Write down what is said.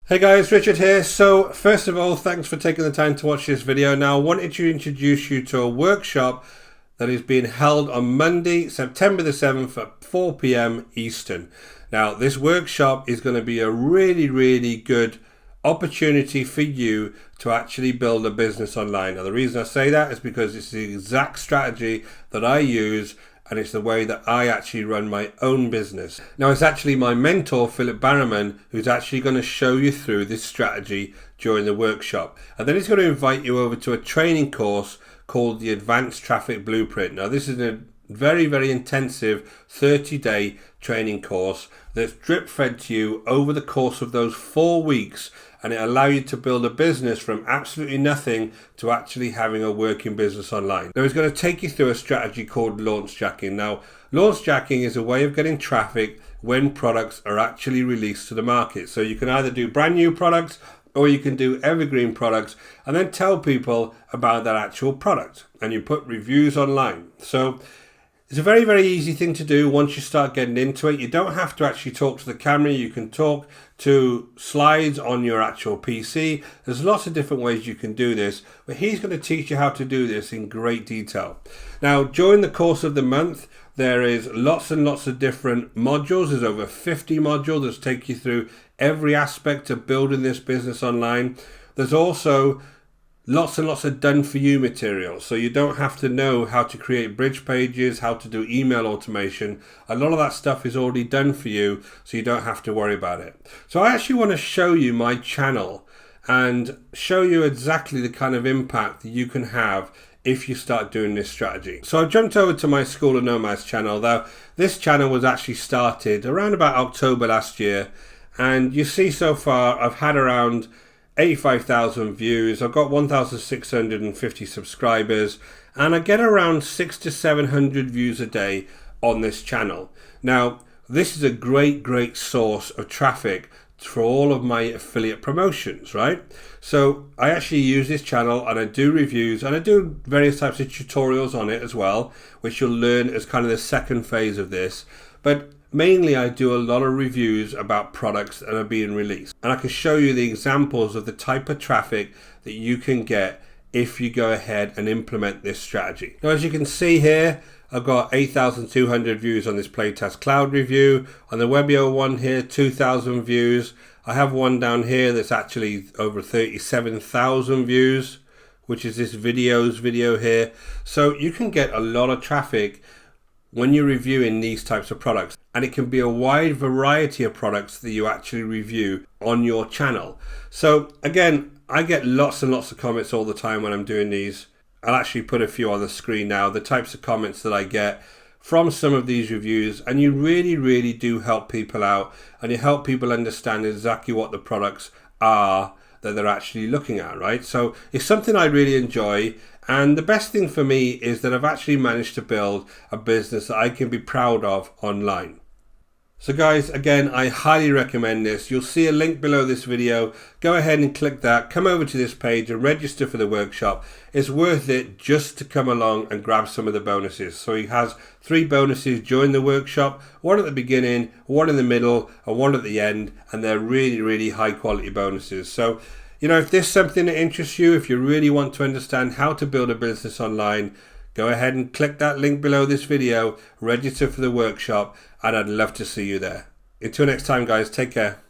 Hey guys, Richard here. So first of all, thanks for taking the time to watch this video. Now I wanted to introduce you to a workshop that is being held on Monday, September the 7th at 4 p.m. Eastern. Now this workshop is going to be a really good opportunity for you to actually build a business online. Now the reason I say that is because it's the exact strategy that I use, and it's the way that I actually run my own business. Now it's actually my mentor, Philip Barrowman, who's actually going to show you through this strategy during the workshop. And then he's going to invite you over to a training course called the Advanced Traffic Blueprint. Now this is a very intensive 30-day training course that's drip fed to you over the course of those 4 weeks, and it allows you to build a business from absolutely nothing to actually having a working business online. Now he's going to take you through a strategy called launch jacking. Now launch jacking is a way of getting traffic when products are actually released to the market. So you can either do brand new products or you can do evergreen products and then tell people about that actual product, and you put reviews online. So it's a very easy thing to do once you start getting into it. You don't have to actually talk to the camera. You can talk to slides on your actual PC. There's lots of different ways you can do this, but he's going to teach you how to do this in great detail. Now, during the course of the month, there is lots and lots of different modules. There's over 50 modules that take you through every aspect of building this business online. There's also lots and lots of done for you material, so you don't have to know how to create bridge pages, how to do email automation. A lot of that stuff is already done for you, so you don't have to worry about it. So I actually want to show you my channel and show you exactly the kind of impact that you can have if you start doing this strategy. So I've jumped over to my School of Nomads channel. Now this channel was actually started around about October last year, and you see so far I've had around 85,000 views. I've got 1,650 subscribers, and I get around 600 to 700 views a day on this channel. Now this is a great source of traffic for all of my affiliate promotions, right? So I actually use this channel and I do reviews and I do various types of tutorials on it as well, which you'll learn as kind of the second phase of this. But mainly I do a lot of reviews about products that are being released, and I can show you the examples of the type of traffic that you can get if you go ahead and implement this strategy. Now as you can see here, I've got 8,200 views on this playtest cloud review. On the Webio one here, 2,000 views. I have one down here that's actually over 37,000 views, which is this video here. So you can get a lot of traffic when you're reviewing these types of products, and it can be a wide variety of products that you actually review on your channel. So again, I get lots and lots of comments all the time when I'm doing these. I'll actually put a few on the screen now, the types of comments that I get from some of these reviews, and you really do help people out, and you help people understand exactly what the products are that they're actually looking at, right? So it's something I really enjoy, and the best thing for me is that I've actually managed to build a business that I can be proud of online. So guys, again, I highly recommend this. You'll see a link below this video. Go ahead and click that, come over to this page and register for the workshop. It's worth it just to come along and grab some of the bonuses. So he has 3 bonuses during the workshop, one at the beginning, one in the middle, and one at the end, and they're really high quality bonuses. So, you know, if this is something that interests you, if you really want to understand how to build a business online, go ahead and click that link below this video, register for the workshop, and I'd love to see you there. Until next time guys, take care.